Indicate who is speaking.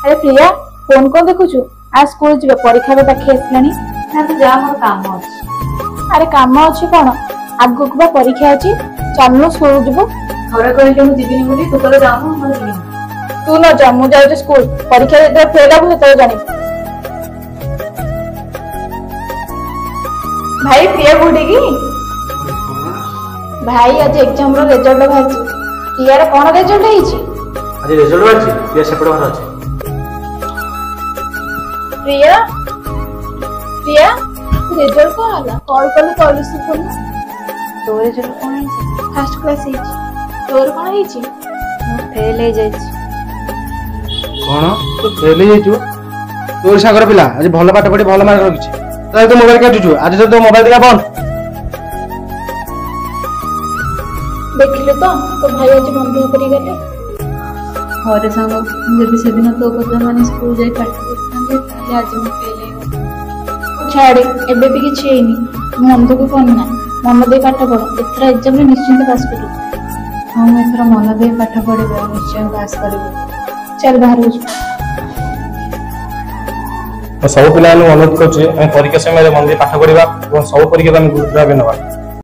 Speaker 1: अरे प्रिया फोन कौन देखुचु आ स्कूल जीवे परीक्षा भी पाखे आसलानी
Speaker 2: ना तो जा मोर काम अछि।
Speaker 1: अरे काम अछि कोन आगु को परीक्षा अछि चलनु स्कूल जीवो
Speaker 2: घरे कहले मु जीविनी बोली तू करे जाऊ हम जीविनी
Speaker 1: तू न जा मु जाउ स्कूल परीक्षा दे फेल आबु तो जानी भाई प्रिया कोठी की भाई आज एग्जाम रो रिजल्ट बाहर प्रिया रो कोन रिजल्ट हेछि
Speaker 3: आज रिजल्ट बाहर प्रिया सेपड़ बाहर अछि
Speaker 1: प्रिया प्रिया रिजल्ट को आला कॉल कले कॉलेज से फोन
Speaker 2: तो रिजल्ट कोन है
Speaker 1: फर्स्ट क्लास हेछि तोर कोन हेछि
Speaker 2: फेल हे जाय
Speaker 3: कोन तो फेल हे छु तोर सागर पिला आज भलो पाठ पढी भलो मार्क रखिछि ताय तो मोबाइल काटु छु आज तो मोबाइल देखा बंद
Speaker 1: देखिले तो भाई आज बंद करी गले
Speaker 2: घरे संग जदि से दिन तो कथा माने स्कूल जाई पाठ करथांगे ताले आज मु फेल
Speaker 1: छाड़े एबे भी किछि हेनी मन तो को कोन ना मन दे पाठ पढ़ एथरा एग्जाम रे निश्चिंत पास करू
Speaker 2: हम एथरा मन दे पाठ पढ़बे निश्चय पास करबे
Speaker 1: चल बाहर हो
Speaker 3: सब पिला अनुरोध कर परीक्षा समय मन दे पाठ पढ़ा सब परीक्षा गुरुत्व भाव नवा।